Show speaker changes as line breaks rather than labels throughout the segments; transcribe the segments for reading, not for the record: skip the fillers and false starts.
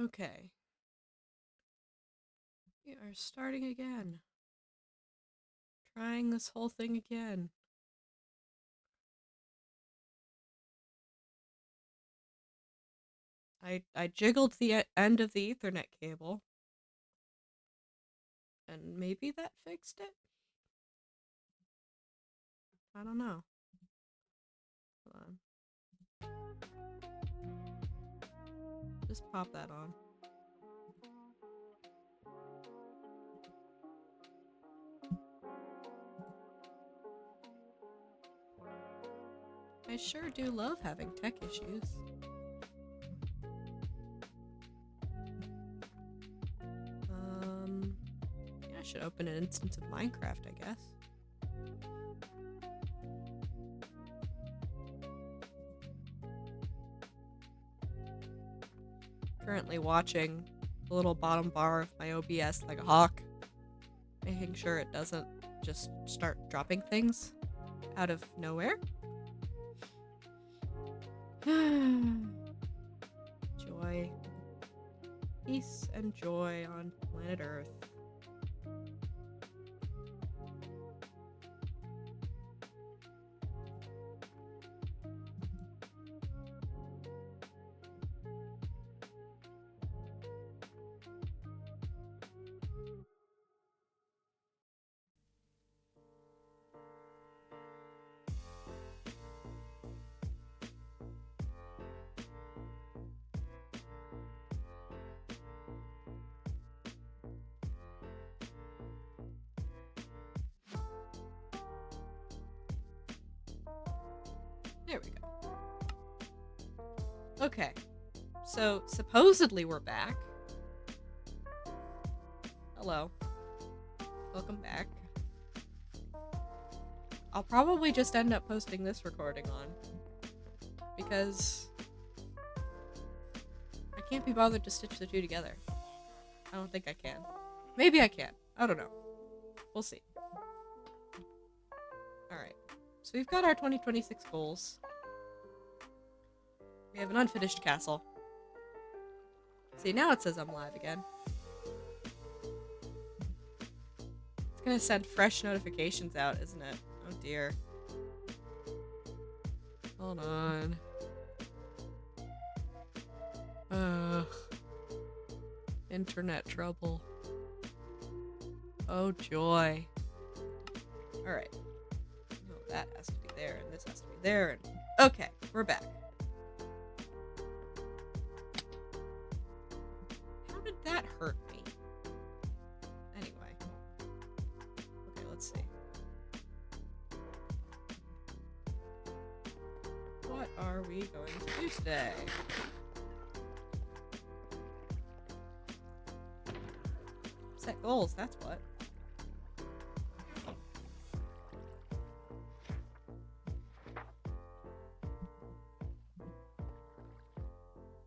Okay. We are starting again. Trying this whole thing again. I jiggled the end of the Ethernet cable. And maybe that fixed it? I don't know. Hold on. Just pop that on. I sure do love having tech issues. Yeah, I should open an instance of Minecraft, I guess. Currently watching the little bottom bar of my OBS like a hawk, making sure it doesn't just start dropping things out of nowhere. Joy. Peace and joy on planet Earth. There we go. Okay. So, supposedly we're back. Hello. Welcome back. I'll probably just end up posting this recording on. Because I can't be bothered to stitch the two together. I don't think I can. Maybe I can. I don't know. We'll see. Alright. So we've got our 2026 goals. We have an unfinished castle. See, now it says I'm live again. It's gonna send fresh notifications out, isn't it? Oh dear. Hold on. Ugh. Internet trouble. Oh joy. Alright. No, that has to be there, and this has to be there, and... Okay, we're back. How did that hurt me? Anyway. Okay, let's see. What are we going to do today? Set goals, that's what.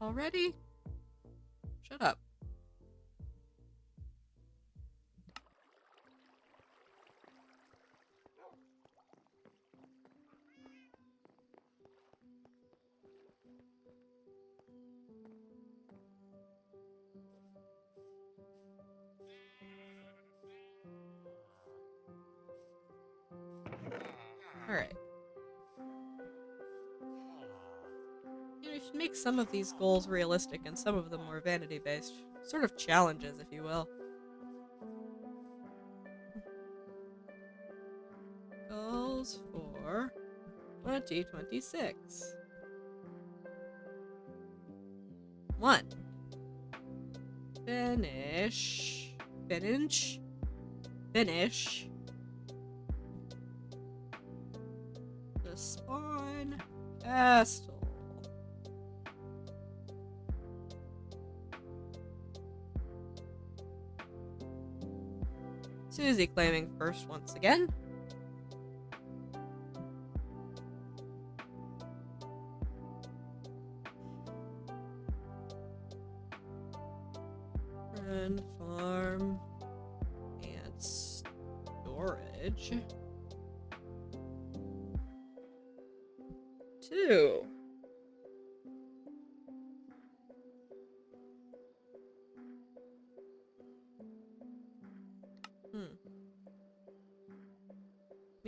Already? Shut up. Alright. You should make some of these goals realistic and some of them more vanity-based. Sort of challenges, if you will. Goals for 2026. 1. Finish the Spawn Castle. Susie claiming first once again. And farm and storage. 2.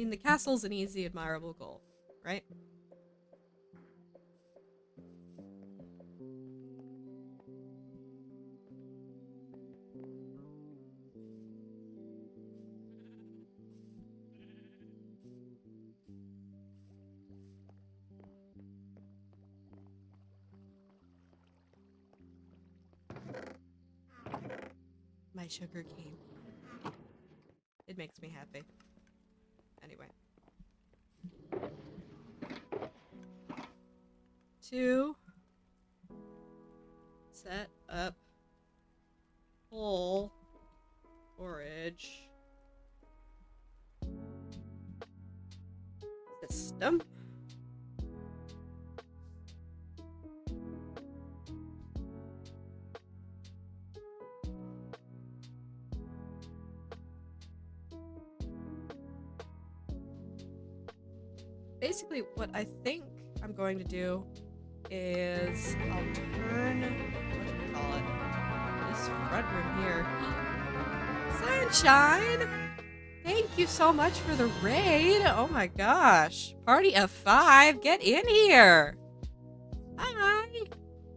mean, the castle's an easy, admirable goal, right? My sugar cane. It makes me happy. Anyway. 2. Set up full storage system. Basically, what I think I'm going to do is I'll turn, this front room here. Sunshine! Thank you so much for the raid. Oh my gosh. Party of 5, get in here. Hi.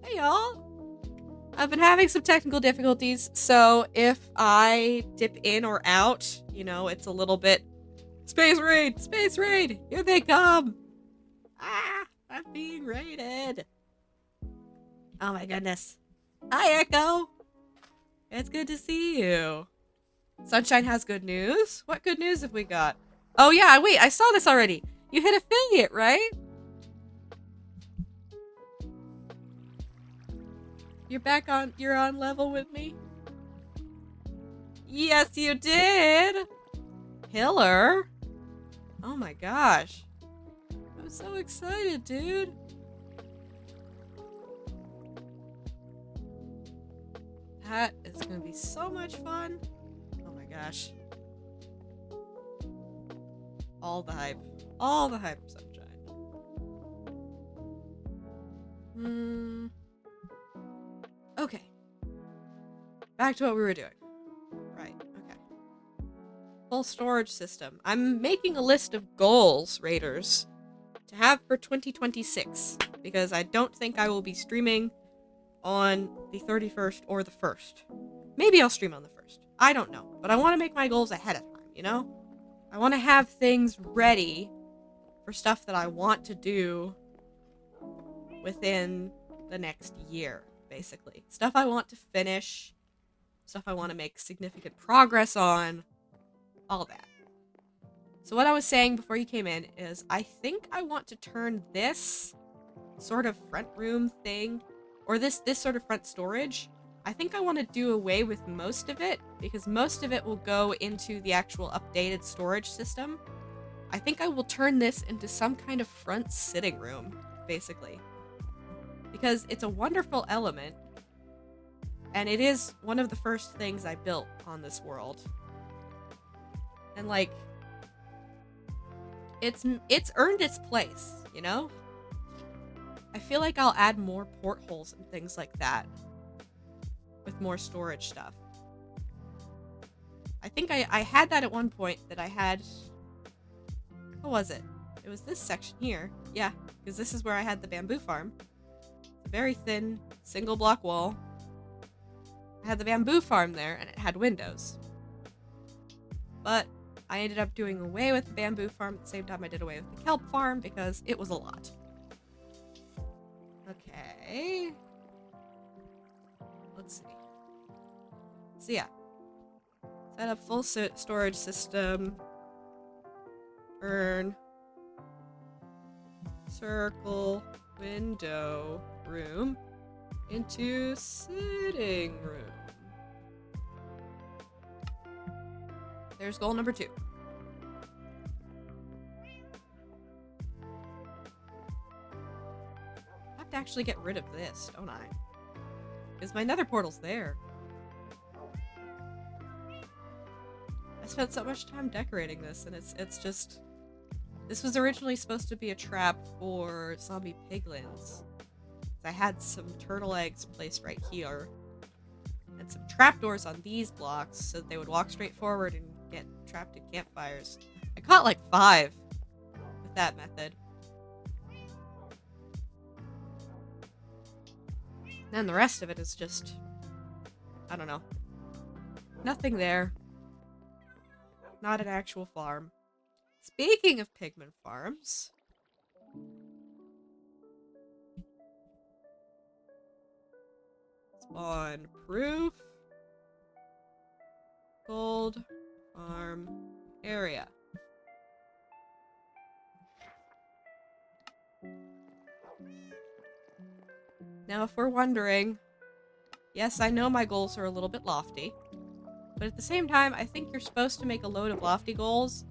Hey y'all. I've been having some technical difficulties, so if I dip in or out, you know, it's a little bit Space raid! Space raid! Here they come! Ah! I'm being raided! Oh my goodness. Hi, Echo! It's good to see you. Sunshine has good news? What good news have we got? Oh yeah, wait, I saw this already. You hit affiliate, right? You're on level with me? Yes, you did! Killer? Oh my gosh. I'm so excited, dude. That is gonna be so much fun. Oh my gosh. All the hype. All the hype, Sunshine. Okay. Back to what we were doing. Right, okay. Full storage system. I'm making a list of goals, Raiders, to have for 2026, because I don't think I will be streaming on the 31st or the 1st. Maybe I'll stream on the 1st. I don't know, but I want to make my goals ahead of time, you know? I want to have things ready for stuff that I want to do within the next year, basically. Stuff I want to finish, stuff I want to make significant progress on, all that. So what I was saying before you came in is I think I want to turn this sort of front room thing, or this sort of front storage, I think I want to do away with most of it, because most of it will go into the actual updated storage system. I think I will turn this into some kind of front sitting room, basically. Because it's a wonderful element, and it is one of the first things I built on this world. And like, it's earned its place, you know? I feel like I'll add more portholes and things like that with more storage stuff. I think I had that at one point, that I had... What was it? It was this section here. Yeah, because this is where I had the bamboo farm. It's a very thin, single block wall. I had the bamboo farm there, and it had windows. But I ended up doing away with the bamboo farm at the same time I did away with the kelp farm, because it was a lot. Okay. Let's see. So yeah. Set up full storage system. Urn. Circle. Window. Room. Into sitting room. There's goal number 2. I have to actually get rid of this, don't I? Because my nether portal's there. I spent so much time decorating this, and it's just... This was originally supposed to be a trap for zombie piglins. I had some turtle eggs placed right here, and some trapdoors on these blocks so that they would walk straight forward and get trapped in campfires. I caught like 5 with that method. Then the rest of it is just, I don't know. Nothing there. Not an actual farm. Speaking of pigman farms, spawn proof gold farm area. Now, if we're wondering, yes, I know my goals are a little bit lofty, but at the same time, I think you're supposed to make a load of lofty goals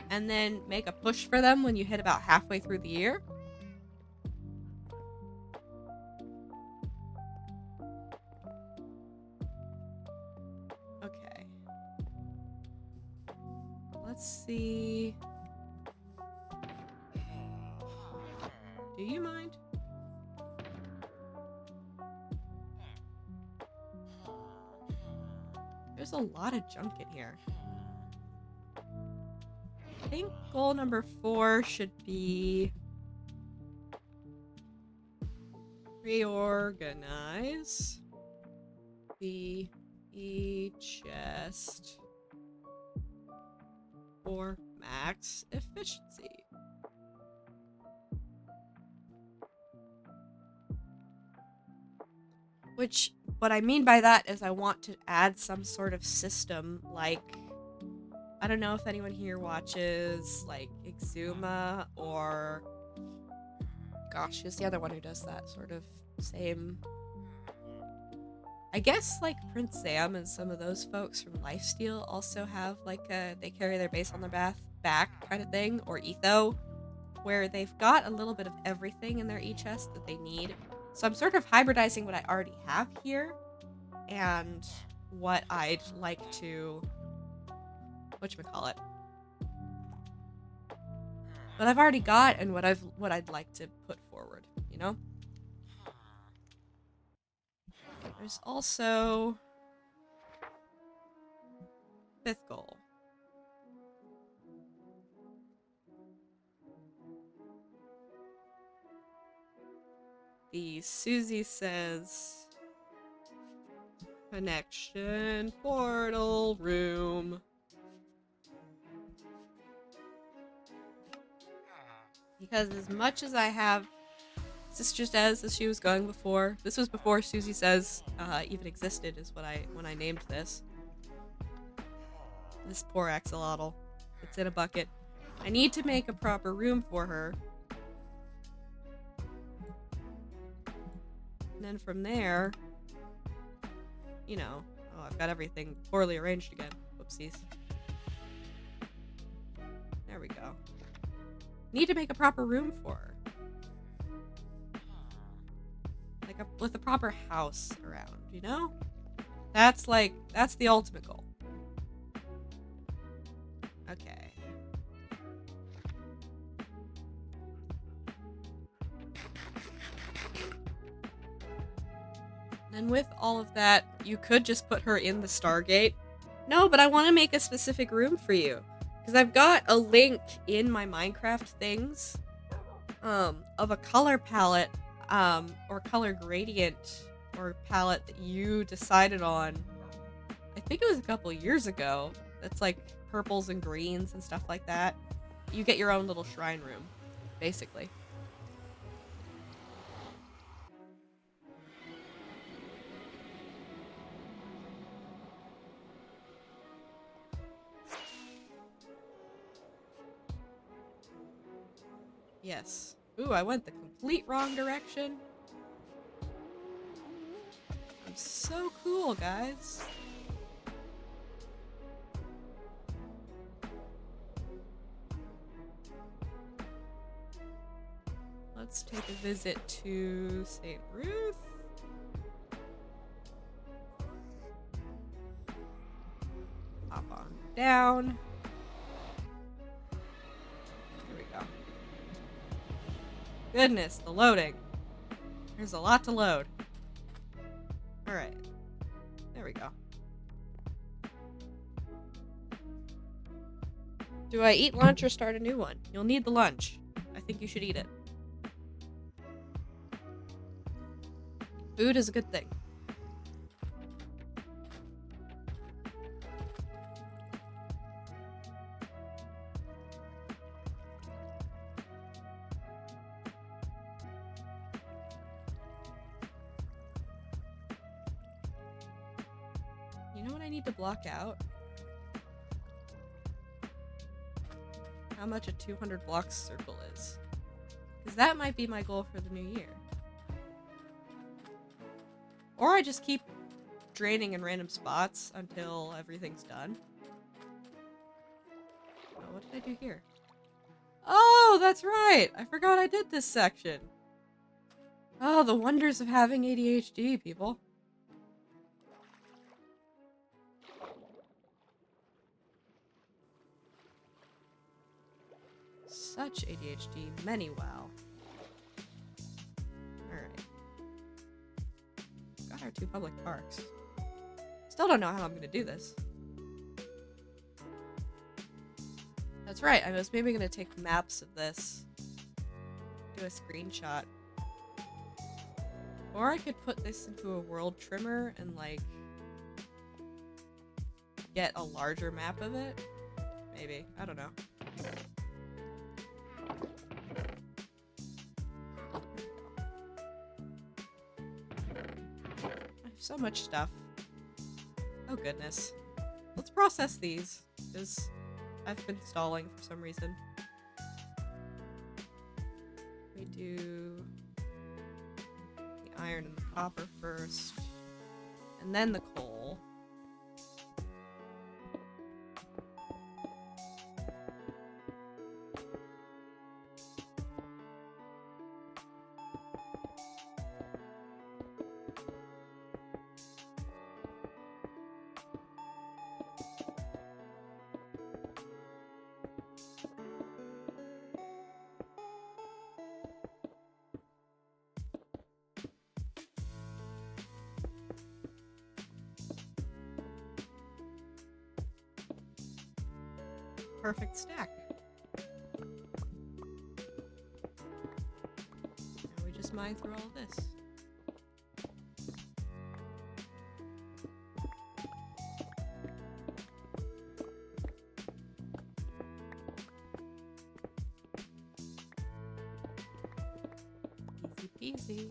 and then make a push for them when you hit about halfway through the year. Okay. Let's see. Do you mind? There's a lot of junk in here. I think goal number 4 should be reorganize the chest for max efficiency. Which, what I mean by that is I want to add some sort of system, like, I don't know if anyone here watches, like, Exuma, or, gosh, who's the other one who does that sort of same, I guess, like, Prince Sam and some of those folks from Lifesteal also have, like, they carry their base on their back kind of thing, or Etho, where they've got a little bit of everything in their e-chest that they need. So I'm sort of hybridizing what I already have here and what I'd like to, whatchamacallit, what I've already got and what I'd like to put forward, you know? There's also 5th goal. The Susie says connection portal room. Because as much as I have Sister Says, as she was going before, this was before Susie Says even existed, is when I named this. This poor axolotl. It's in a bucket. I need to make a proper room for her. And then from there, you know, oh, I've got everything poorly arranged again. Whoopsies. There we go. Need to make a proper room for her. Like, with a proper house around, you know? That's the ultimate goal. Okay. And with all of that, you could just put her in the Stargate. No, but I want to make a specific room for you. Because I've got a link in my Minecraft things of a color palette or color gradient or palette that you decided on. I think it was a couple years ago. That's like purples and greens and stuff like that. You get your own little shrine room, basically. Yes. Ooh, I went the complete wrong direction. I'm so cool, guys. Let's take a visit to St. Ruth. Hop on down. Here we go. Goodness, the loading. There's a lot to load. Alright. There we go. Do I eat lunch or start a new one? You'll need the lunch. I think you should eat it. Food is a good thing. You know what I need to block out? How much a 200 blocks circle is. Because that might be my goal for the new year. Or I just keep draining in random spots until everything's done. Oh, what did I do here? Oh, that's right! I forgot I did this section. Oh, the wonders of having ADHD, people. Such ADHD, many wow. Alright. Got our 2 public parks. Still don't know how I'm gonna do this. That's right, I was maybe gonna take maps of this. Do a screenshot. Or I could put this into a world trimmer and, like, get a larger map of it. Maybe. I don't know. I have so much stuff. Oh goodness. Let's process these, because I've been stalling for some reason. We do the iron and the copper first, and then the coal. Perfect stack. Now we just mine through all of this. Easy peasy.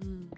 And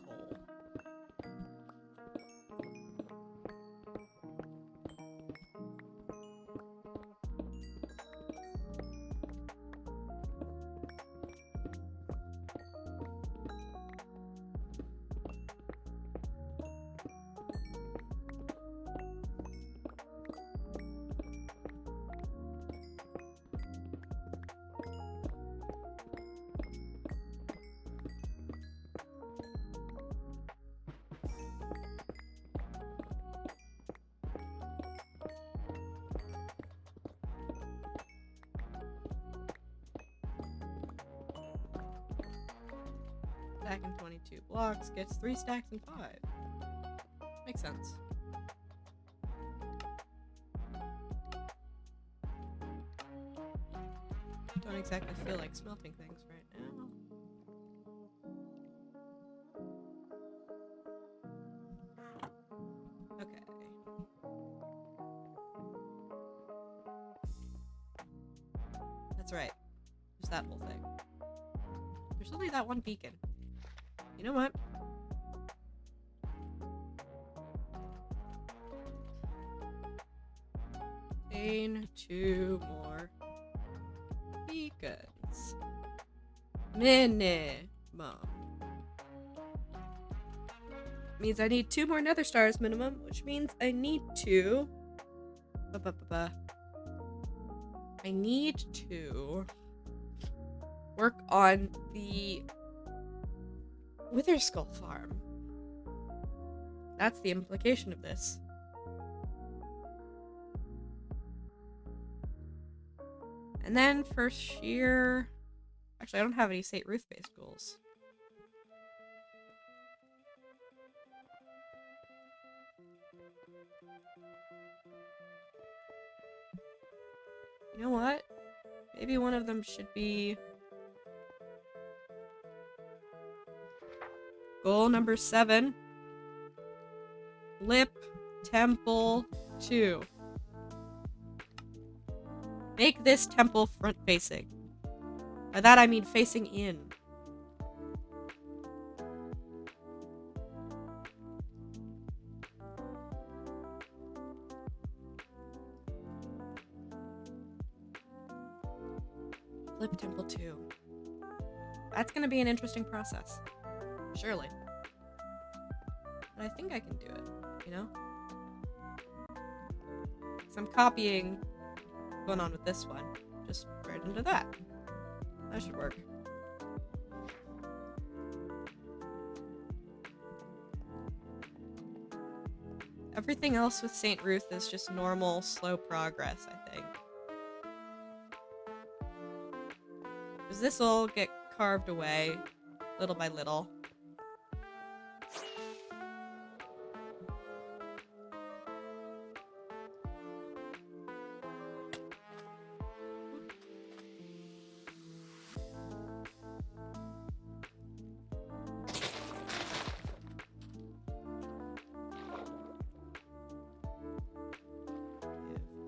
coal. Stacking 22 blocks gets 3 stacks and 5. Makes sense. Don't exactly feel like smelting things right now. Okay. that whole thing? There's only that one beacon. You know what? Obtain 2 more beacons. Minimum. Means I need 2 more nether stars minimum, which means I need to... I need to work on the Wither Skull farm. That's the implication of this. And then for sheer... Actually, I don't have any St. Ruth-based goals. You know what? Maybe one of them should be... Goal number 7. Lip Temple 2. Make this temple front-facing. By that I mean facing in. Lip Temple 2. That's gonna be an interesting process. Surely. But I think I can do it, you know? Because I'm copying what's going on with this one. Just right into that. That should work. Everything else with St. Ruth is just normal, slow progress, I think. Because this will get carved away, little by little.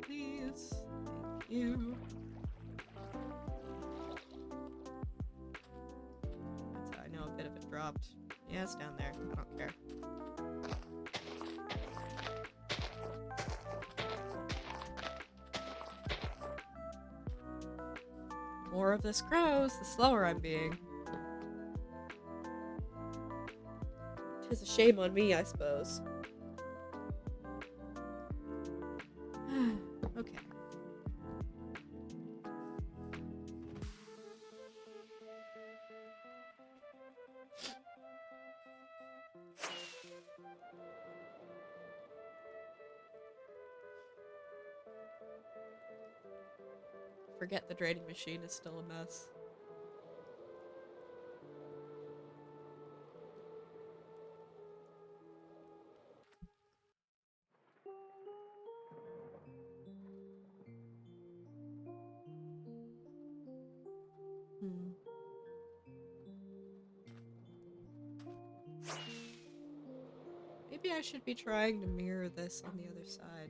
Please. Thank you. That's how I know a bit of it dropped. Yeah, it's down there. I don't care. More of this grows, the slower I'm being. Tis a shame on me, I suppose. Okay. Forget the draining machine is still a mess. Maybe I should be trying to mirror this on the other side.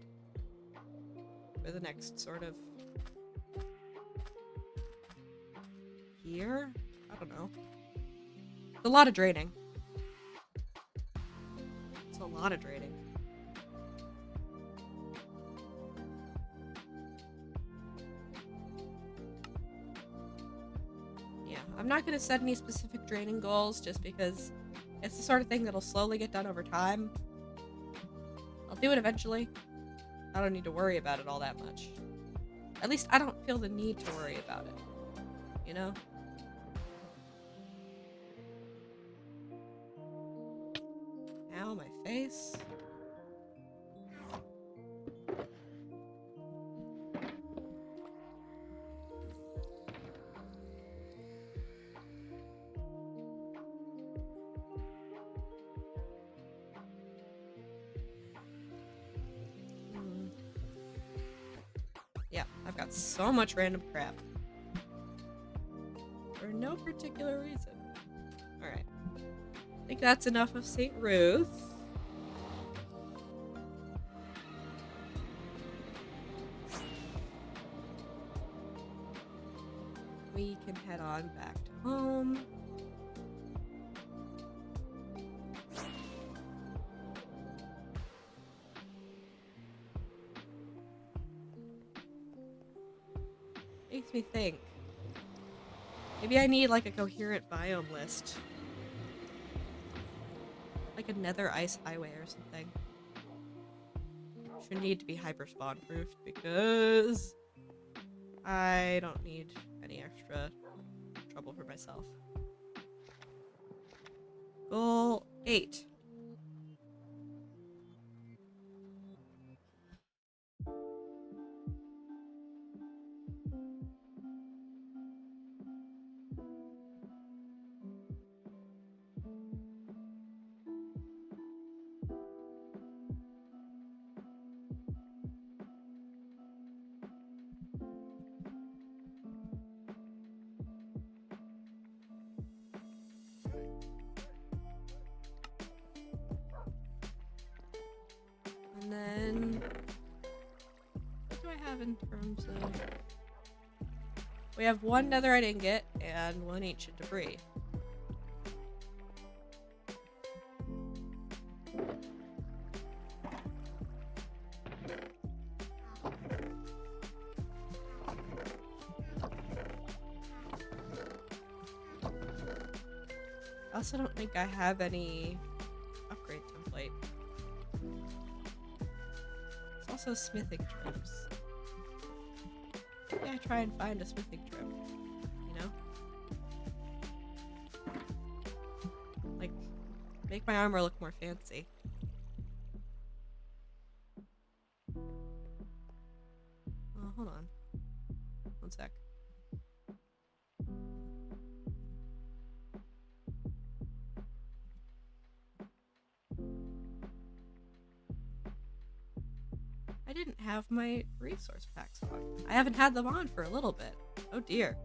For the next sort of... Here? I don't know. It's a lot of draining. It's a lot of draining. Yeah, I'm not gonna set any specific draining goals just because it's the sort of thing that'll slowly get done over time. I'll do it eventually. I don't need to worry about it all that much. At least I don't feel the need to worry about it. You know? Ow, my face. Yeah, I've got so much random crap. For no particular reason. Alright. I think that's enough of St. Ruth. We can on back to home. Makes me think. Maybe I need like a coherent biome list. Like a nether ice highway or something. Should need to be hyper spawn proofed because I don't need any extra trouble for myself. Goal 8. And then, what do I have in terms of... We have 1 netherite ingot and 1 ancient debris. I also don't think I have any upgrade template. There's also smithing trims. Maybe I try and find a smithing trim, you know? Like, make my armor look more fancy. Oh, hold on. 1 sec. I didn't have my resource packs on. I haven't had them on for a little bit. Oh dear.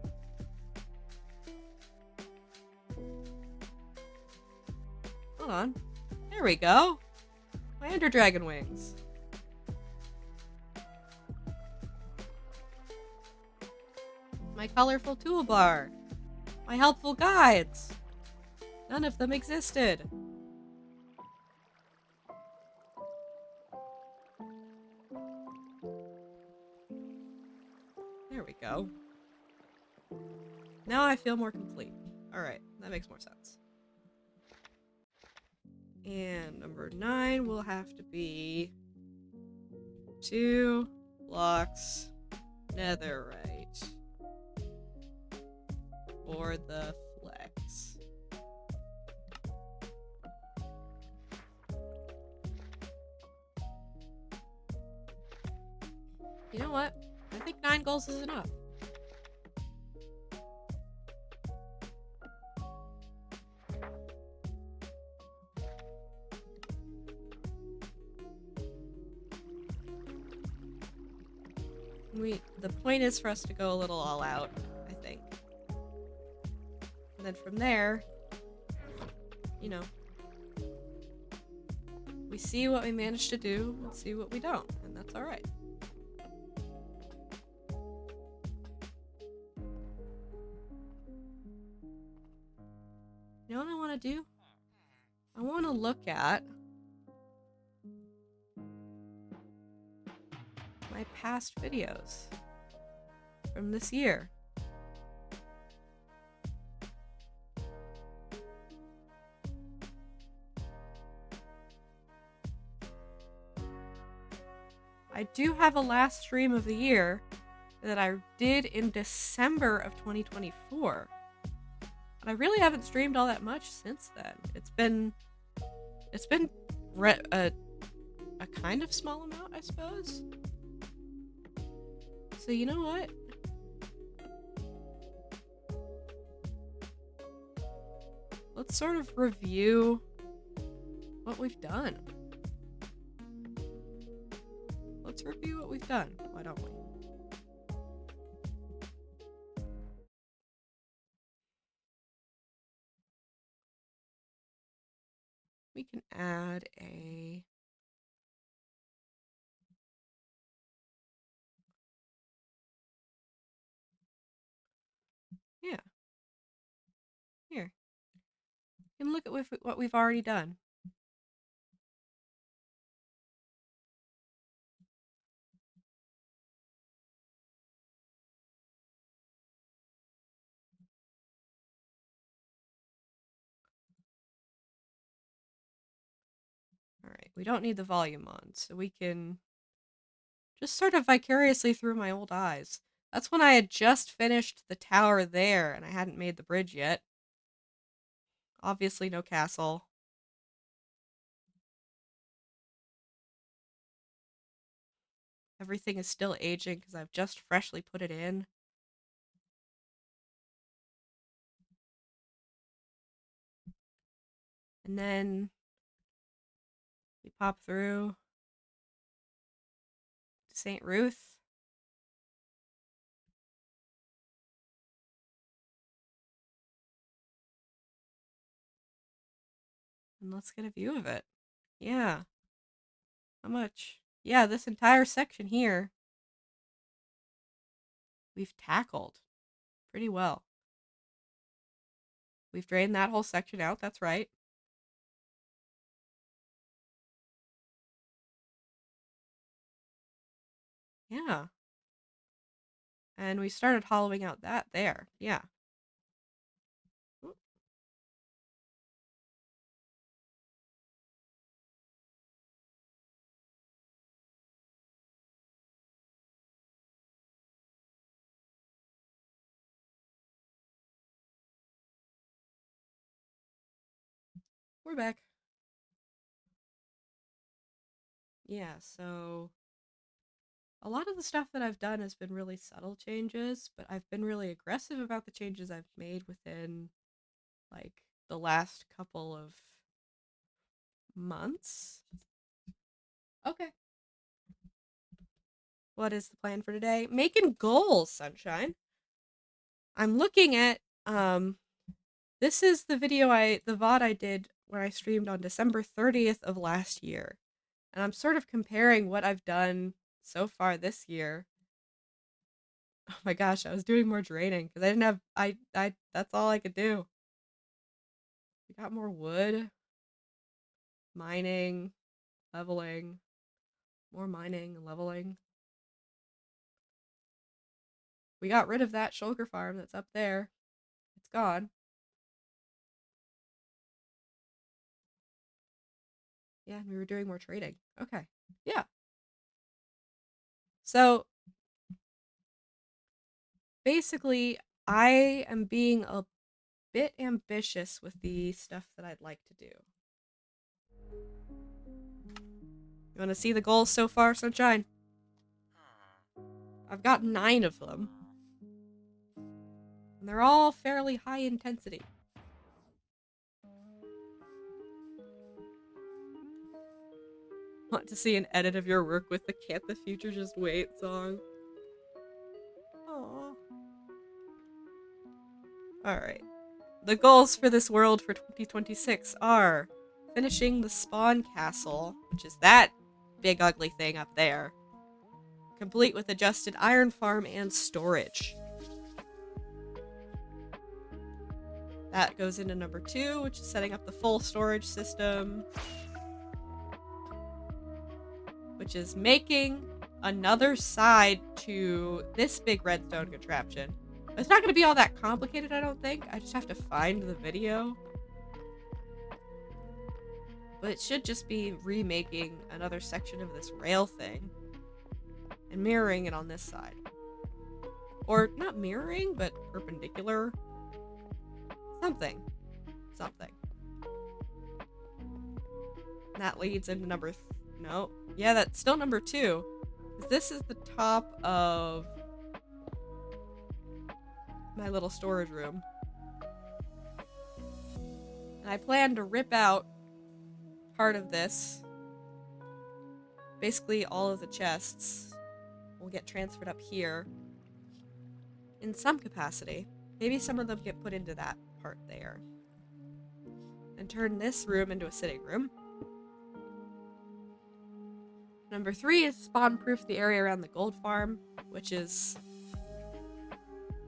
Hold on. There we go. My Ender Dragon wings. My colorful toolbar. My helpful guides. None of them existed. There we go. Now I feel more complete. Alright, that makes more sense. And number 9 will have to be 2 blocks netherite for the flex. You know what? I think 9 goals is enough. The point is for us to go a little all out, I think. And then from there, you know, we see what we manage to do and see what we don't, and that's alright. You know what I want to do? I want to look at my past videos from this year. I do have a last stream of the year that I did in December of 2024. And I really haven't streamed all that much since then. It's been a kind of small amount, I suppose. So you know what? Let's sort of review what we've done. Let's review what we've done. Why don't we? We can add a... Yeah. And look at what we've already done. Alright, we don't need the volume on, so we can just sort of vicariously through my old eyes. That's when I had just finished the tower there, and I hadn't made the bridge yet. Obviously no castle. Everything is still aging because I've just freshly put it in. And then we pop through to St. Ruth. And let's get a view of it. Yeah. How much? Yeah, this entire section here we've tackled pretty well. We've drained that whole section out, that's right. Yeah. And we started hollowing out that there. Yeah. We're back. Yeah, so a lot of the stuff that I've done has been really subtle changes, but I've been really aggressive about the changes I've made within, like, the last couple of months. Okay. What is the plan for today? Making goals, sunshine. I'm looking at, this is the the VOD I did when I streamed on December 30th of last year. And I'm sort of comparing what I've done so far this year. Oh my gosh, I was doing more draining because I didn't have, that's all I could do. We got more wood, mining, leveling, more mining and leveling. We got rid of that shulker farm that's up there. It's gone. Yeah, we were doing more trading. Okay. Yeah. So basically, I am being a bit ambitious with the stuff that I'd like to do. You want to see the goals so far, Sunshine? I've got 9 of them. And they're all fairly high intensity. Want to see an edit of your work with the Can't the Future Just Wait song? Aww. Alright. The goals for this world for 2026 are finishing the spawn castle, which is that big ugly thing up there, complete with adjusted iron farm and storage. That goes into number 2, which is setting up the full storage system, which is making another side to this big redstone contraption. It's not going to be all that complicated, I don't think. I just have to find the video. But it should just be remaking another section of this rail thing and mirroring it on this side. Or not mirroring, but perpendicular. Something. Something. And that leads into number... no. Yeah, that's still number 2. This is the top of my little storage room. And I plan to rip out part of this. Basically, all of the chests will get transferred up here in some capacity. Maybe some of them get put into that part there. And turn this room into a sitting room. Number 3 is spawn-proof the area around the gold farm, which is...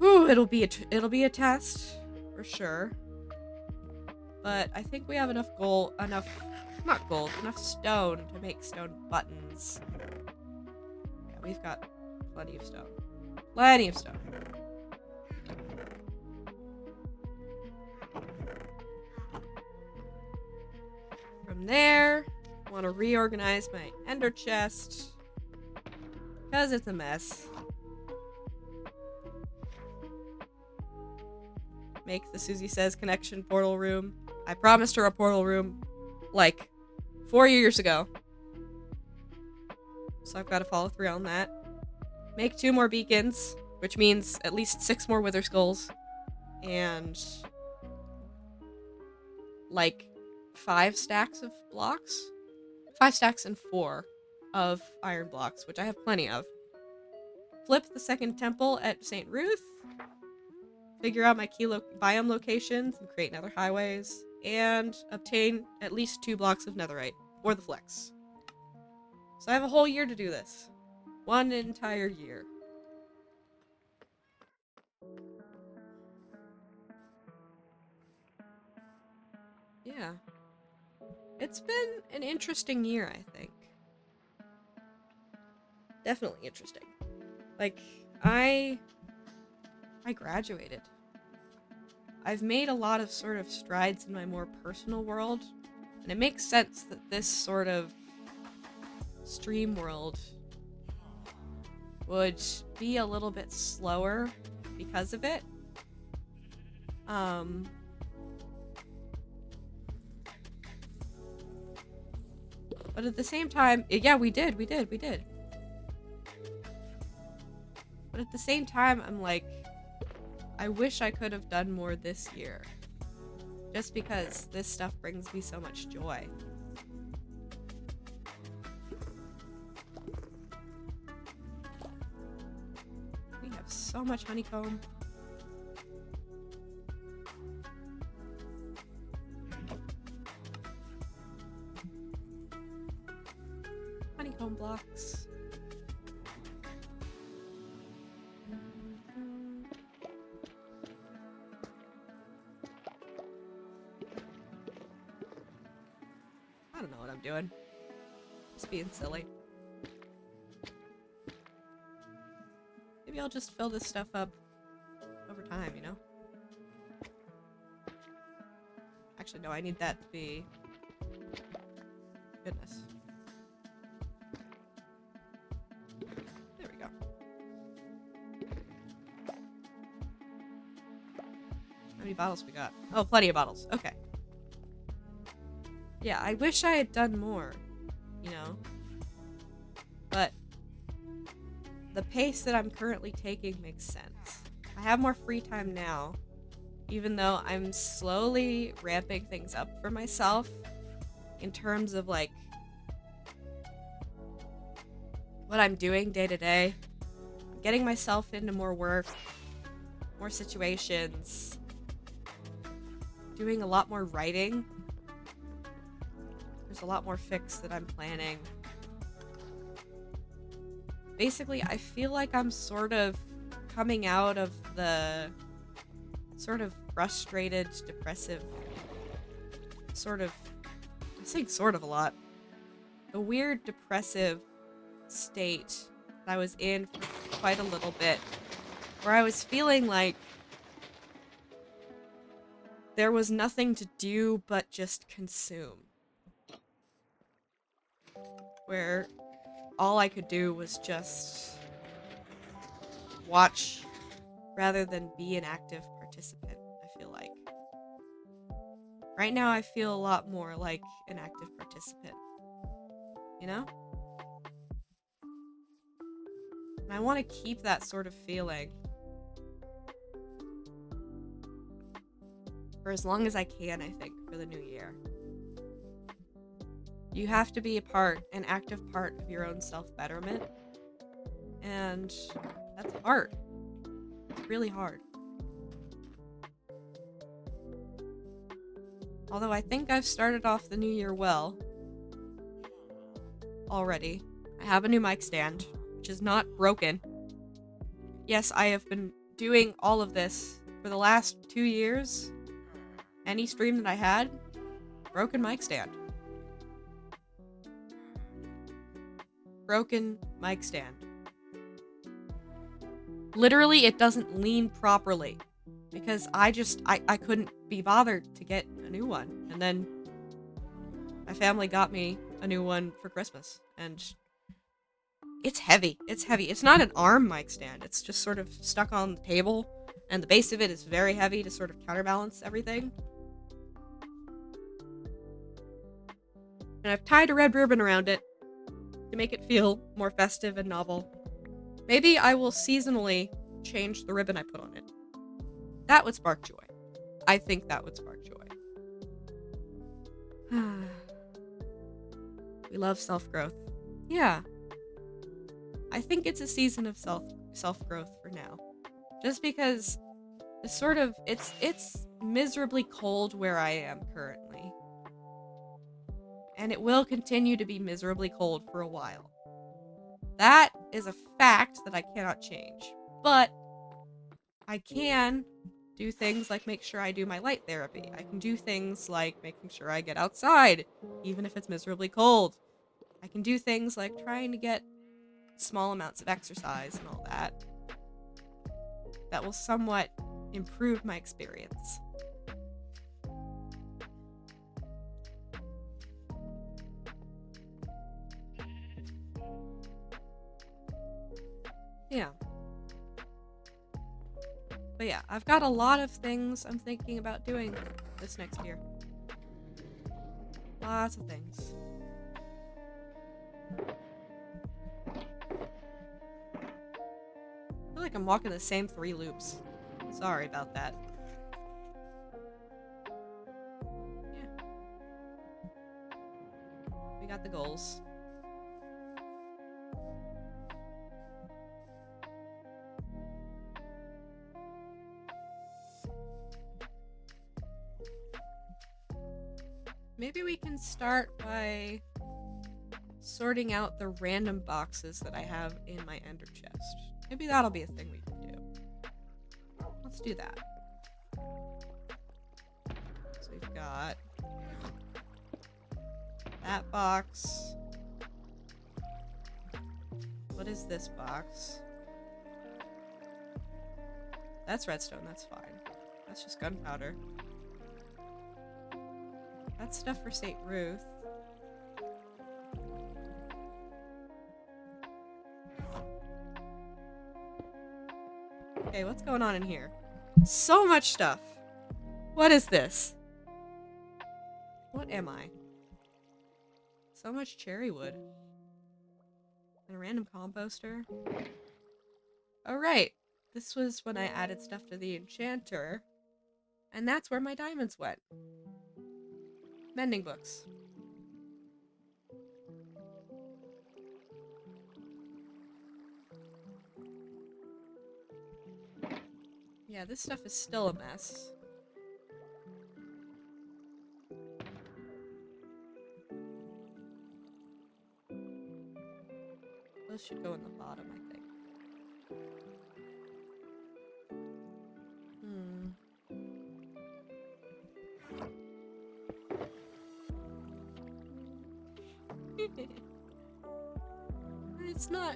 ooh, it'll be a test, for sure. But I think we have enough enough stone to make stone buttons. Yeah, we've got plenty of stone. Plenty of stone. From there, I want to reorganize my ender chest because it's a mess. Make the Susie Says connection portal room. I promised her a portal room like 4 years ago. So I've got to follow through on that. Make 2 more beacons, which means at least 6 more wither skulls. And like 5 stacks of blocks. 5 stacks and 4 of iron blocks, which I have plenty of. Flip the second temple at St. Ruth. Figure out my key biome locations and create nether highways. And obtain at least 2 blocks of netherite. Or the flex. So I have a whole year to do this. 1 entire year. Yeah. It's been an interesting year, I think. Definitely interesting. Like, I graduated. I've made a lot of sort of strides in my more personal world, and it makes sense that this sort of stream world would be a little bit slower because of it. But at the same time, yeah, we did. But at the same time, I'm like, I wish I could have done more this year. Just because this stuff brings me so much joy. We have so much honeycomb. Honeycomb blocks. I don't know what I'm doing. Just being silly. Maybe I'll just fill this stuff up over time, you know? Actually, no, I need that to be... Goodness. There we go. How many bottles we got? Oh, plenty of bottles. Okay. Yeah, I wish I had done more, you know? But the pace that I'm currently taking makes sense. I have more free time now, even though I'm slowly ramping things up for myself in terms of, like, what I'm doing day to day. I'm getting myself into more work, more situations, doing a lot more writing. There's a lot more fics that I'm planning. Basically, I feel like I'm sort of coming out of the sort of frustrated, depressive, sort of, I'm saying sort of a lot, the weird depressive state that I was in for quite a little bit, where I was feeling like there was nothing to do but just consume. Where all I could do was just watch rather than be an active participant, I feel like. Right now I feel a lot more like an active participant. You know? And I want to keep that sort of feeling for as long as I can, I think, for the new year. You have to be an active part of your own self-betterment. And that's hard. It's really hard. Although I think I've started off the new year well. Already. I have a new mic stand, which is not broken. Yes, I have been doing all of this for the last 2 years. any stream that I had, broken mic stand. Broken mic stand. Literally, it doesn't lean properly because I couldn't be bothered to get a new one. And then my family got me a new one for Christmas, and it's heavy. It's heavy. It's not an arm mic stand. It's just sort of stuck on the table, and the base of it is very heavy to sort of counterbalance everything. And I've tied a red ribbon around it to make it feel more festive and novel. Maybe I will seasonally change the ribbon I put on it. That would spark joy. I think that would spark joy. We love self-growth. Yeah. I think it's a season of self-growth for now. Just because it's miserably cold where I am currently. And it will continue to be miserably cold for a while. That is a fact that I cannot change. But I can do things like make sure I do my light therapy. I can do things like making sure I get outside, even if it's miserably cold. I can do things like trying to get small amounts of exercise and all that. That will somewhat improve my experience. Yeah. But yeah, I've got a lot of things I'm thinking about doing this next year. Lots of things. I feel like I'm walking the same 3 loops. Sorry about that. Yeah. We got the goals. Maybe we can start by sorting out the random boxes that I have in my ender chest. Maybe that'll be a thing we can do. Let's do that. So we've got that box. What is this box? That's redstone, that's fine. That's just gunpowder. That's stuff for St. Ruth. Okay, what's going on in here? So much stuff. What is this? What am I? So much cherry wood. And a random composter. Oh, right. This was when I added stuff to the enchanter. And that's where my diamonds went. Mending books. Yeah, this stuff is still a mess. Those should go in the bottom, I think.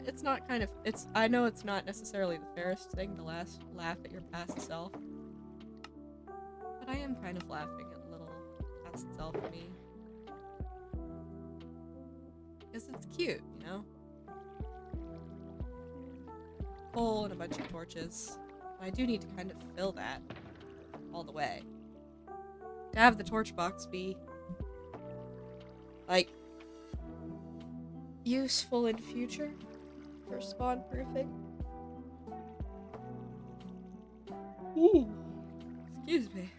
It's not kind of, I know it's not necessarily the fairest thing to laugh at your past self. But I am kind of laughing at little past self me. Because it's cute, you know? Coal and a bunch of torches. But I do need to kind of fill that all the way. To have the torch box be, like, useful in future for spawn proofing. Ooh. Excuse me.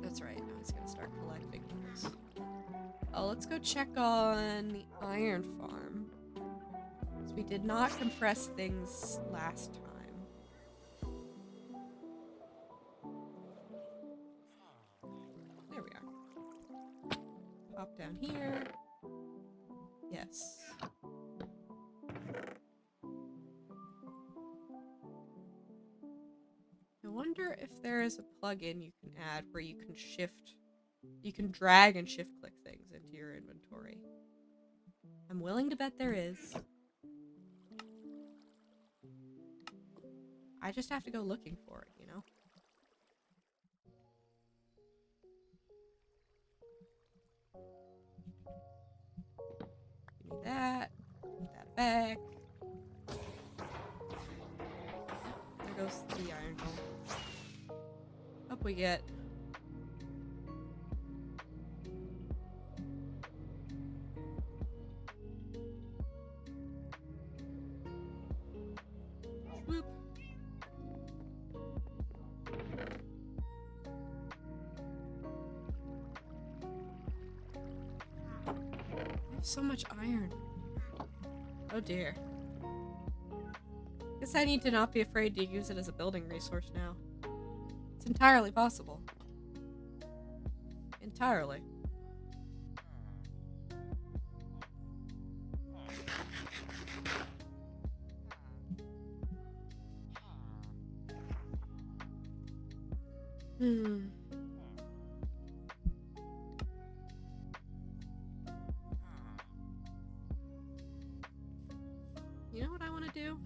That's right, I was gonna start collecting those. Oh, let's go check on the iron farm. So we did not compress things last time. There we are. Pop down here. wonder if there is a plugin you can add where you can drag and shift click things into your inventory. I'm willing to bet there is. I just have to go looking for it, you know? Give me that. Put that back. There goes the iron golem. Up we get. Whoop. I have so much iron. Oh dear. Guess I need to not be afraid to use it as a building resource now. It's entirely possible. Entirely. Hmm. You know what I want to do?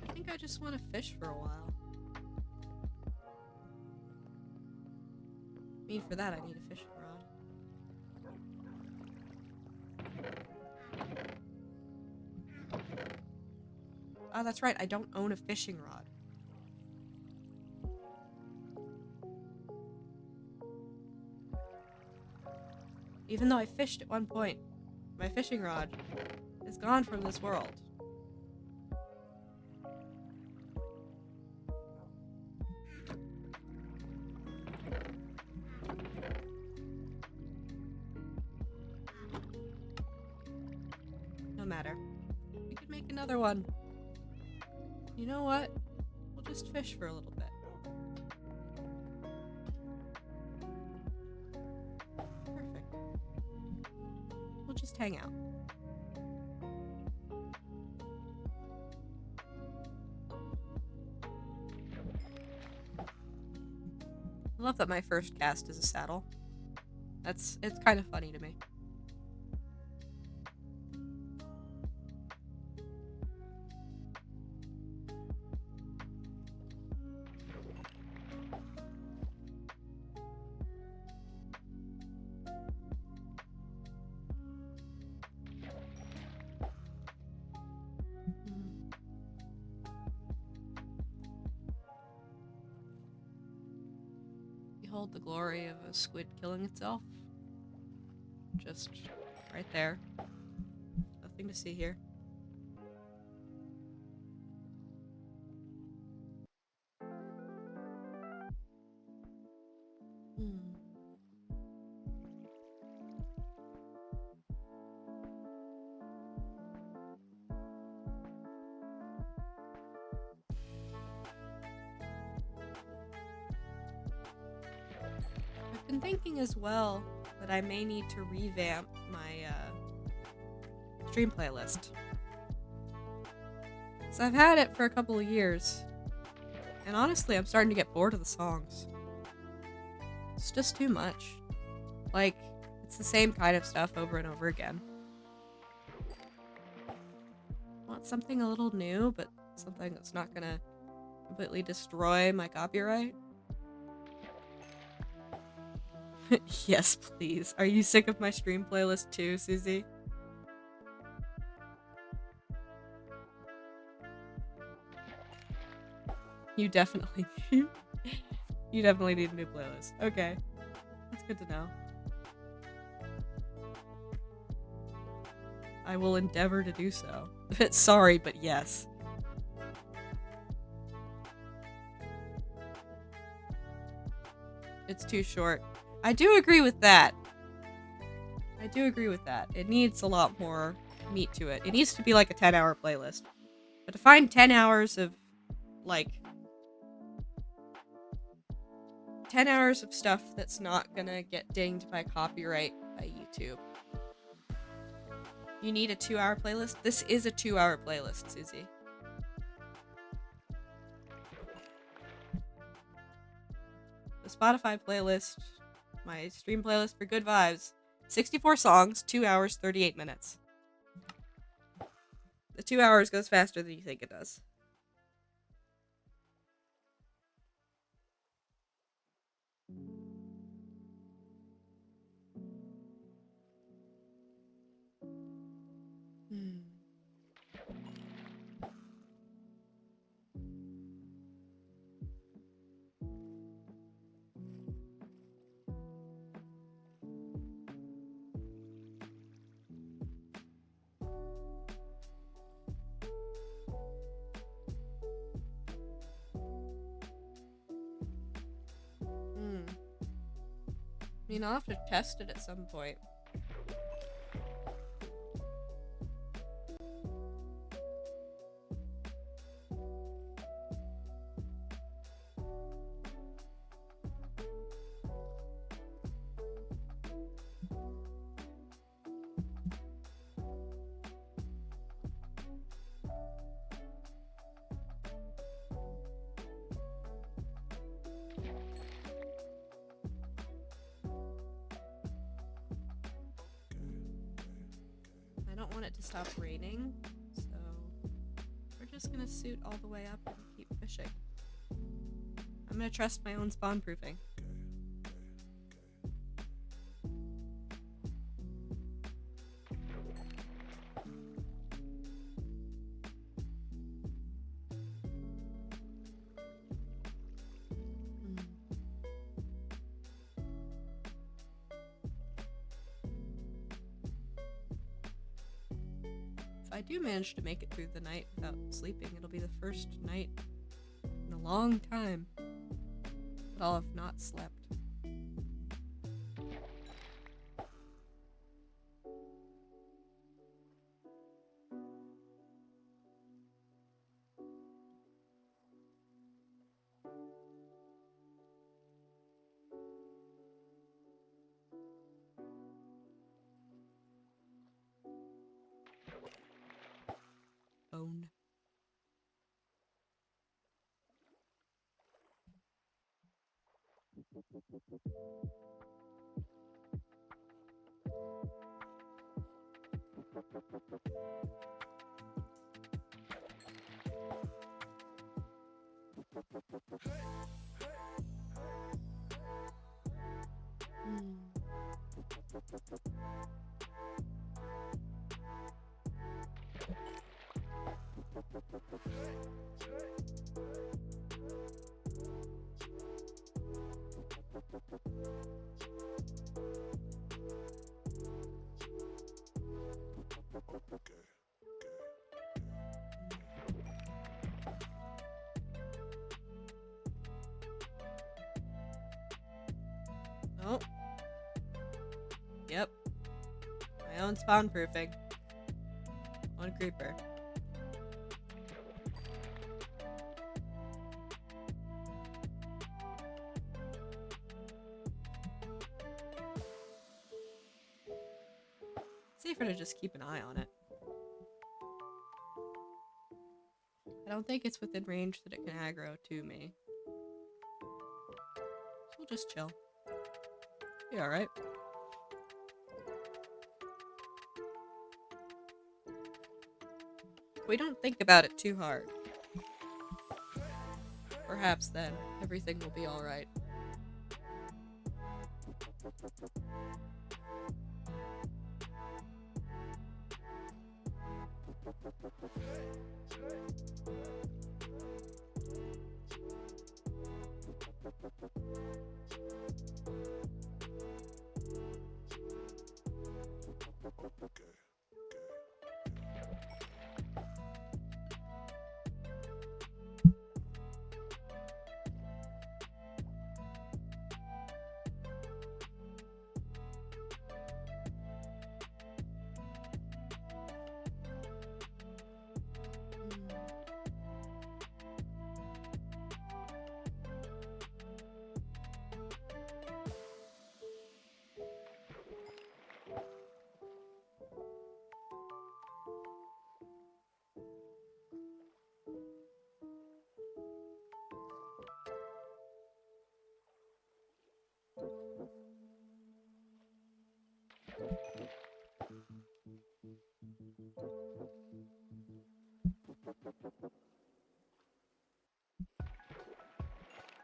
I think I just want to fish for a while. I mean, for that I need a fishing rod. Oh, that's right, I don't own a fishing rod. Even though I fished at one point, my fishing rod is gone from this world. No matter. We could make another one. You know what? We'll just fish for a little bit. Perfect. We'll just hang out. I love that my first cast is a saddle. It's kind of funny to me. Behold the glory of a squid killing itself. Just right there. Nothing to see here. I've been thinking as well that I may need to revamp my stream playlist. So I've had it for a couple of years, and honestly I'm starting to get bored of the songs. It's just too much. Like, it's the same kind of stuff over and over again. I want something a little new, but something that's not gonna completely destroy my copyright. Yes, please. Are you sick of my stream playlist too, Susie? You definitely you definitely need a new playlist. Okay. That's good to know. I will endeavor to do so. Sorry, but yes. It's too short. I do agree with that. I do agree with that. It needs a lot more meat to it. It needs to be like a 10-hour playlist. But to find 10 hours of, like, 10 hours of stuff that's not gonna get dinged by copyright by YouTube. You need a 2-hour playlist? This is a 2-hour playlist, Susie. Spotify playlist, my stream playlist for Good Vibes. 64 songs, 2 hours, 38 minutes. The 2 hours goes faster than you think it does. I mean, I'll have to test it at some point. I don't want it to stop raining, so we're just gonna suit all the way up and keep fishing. I'm gonna trust my own spawn proofing. If I do manage to make it through the night without sleeping, it'll be the first night in a long time that I'll have not slept. Bone. Oh. Yep. My own spawn proofing. One creeper. Safer to just keep an eye on it. I don't think it's within range that it can aggro to me. So we'll just chill. Be alright. If we don't think about it too hard, perhaps then everything will be alright.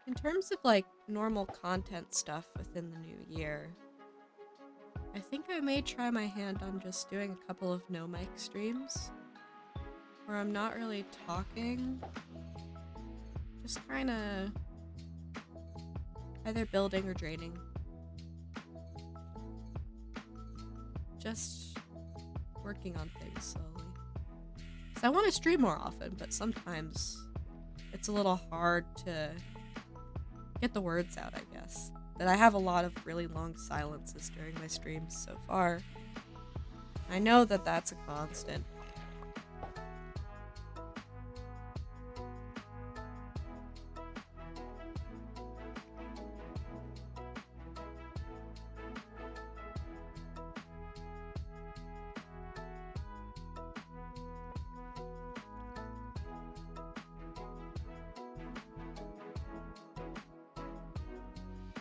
In terms of like normal content stuff within the new year, I think I may try my hand on just doing a couple of no mic streams where I'm not really talking, just kind of either building or draining. Just working on things slowly. Because I want to stream more often, but sometimes it's a little hard to get the words out, I guess. That I have a lot of really long silences during my streams so far. I know that that's a constant.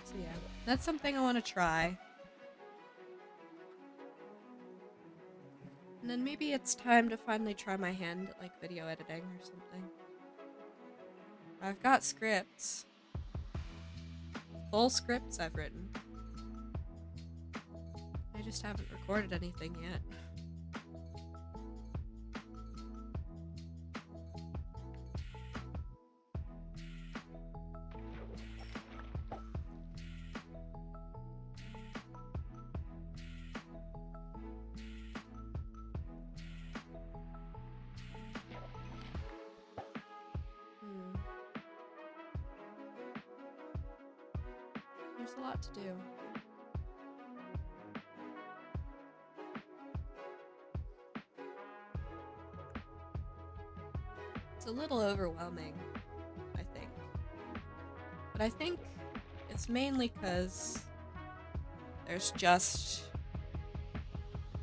So yeah, that's something I want to try. And then maybe it's time to finally try my hand at like video editing or something. I've got scripts. Full scripts I've written. I just haven't recorded anything yet. There's a lot to do. It's a little overwhelming, I think. But I think it's mainly because there's just...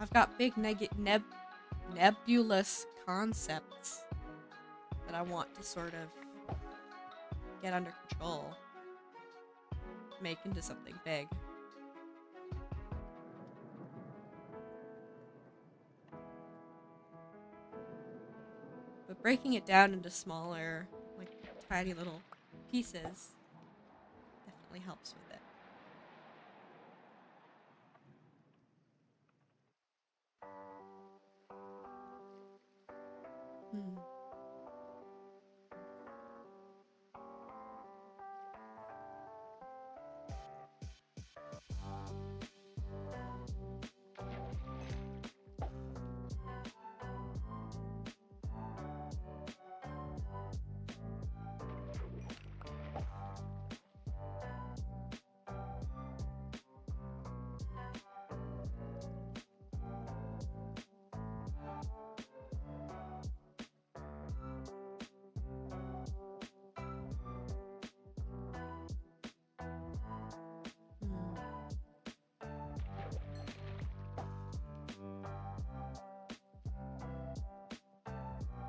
I've got big nebulous concepts that I want to sort of get under control. Make into something big. But breaking it down into smaller, like tiny little pieces definitely helps with it.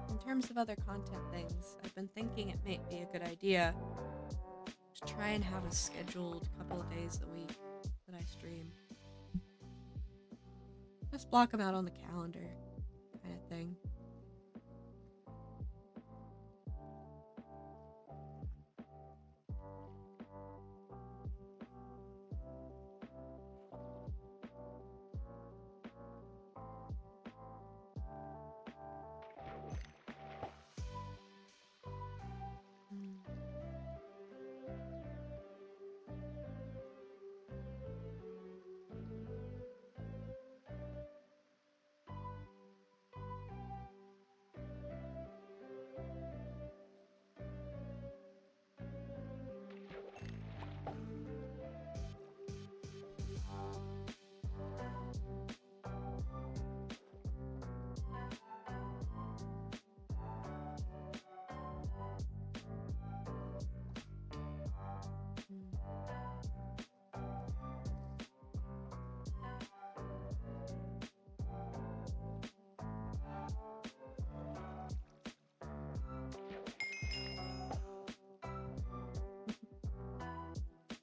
In terms of other content things, I've been thinking it might be a good idea to try and have a scheduled couple of days a week that I stream. Just block them out on the calendar, kind of thing.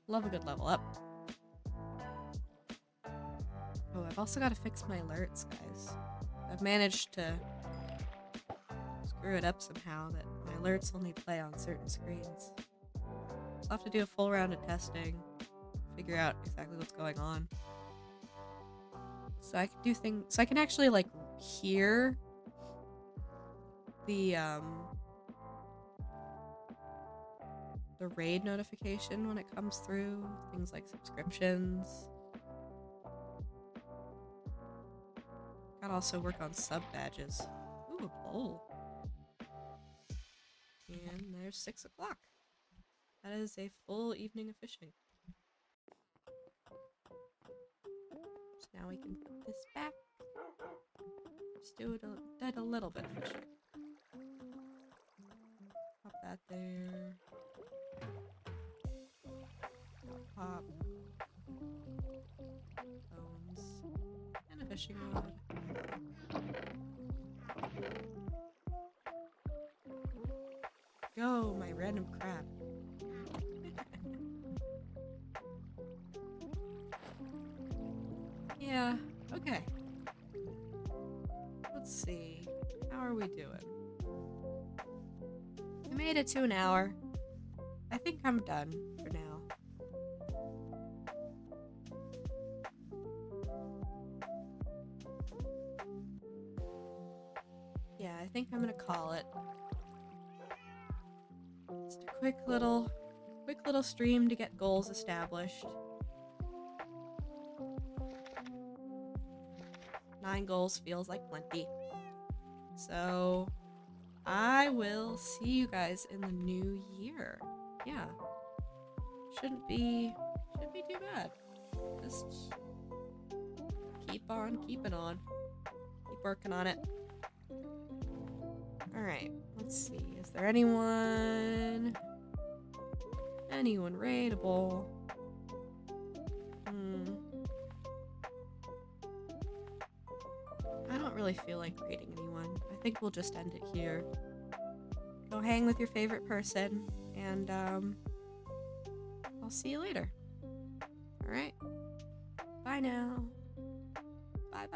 Love a good level up. Oh, I've also got to fix my alerts, guys. I've managed to... It's screw it up somehow that my alerts only play on certain screens. So I'll have to do a full round of testing, figure out exactly what's going on. So I can do things, so I can actually like hear the raid notification when it comes through, things like subscriptions. Gotta also work on sub badges. Ooh, a bowl. And there's 6 o'clock. That is a full evening of fishing. So now we can put this back. Just did a little bit of fishing. Pop that there. Pop. Bones. And a fishing rod. Go, my random crab. Yeah, okay. Let's see. How are we doing? We made it to an hour. I think I'm done for now. Yeah, I think I'm gonna call it. Just a quick little stream to get goals established. 9 goals feels like plenty. So I will see you guys in the new year. Yeah. Shouldn't be too bad. Just keep on keeping on. Keep working on it. Alright, let's see. Is there anyone raidable? I don't really feel like raiding anyone. I think we'll just end it here. Go hang with your favorite person, and I'll see you later. Alright. Bye now. Bye.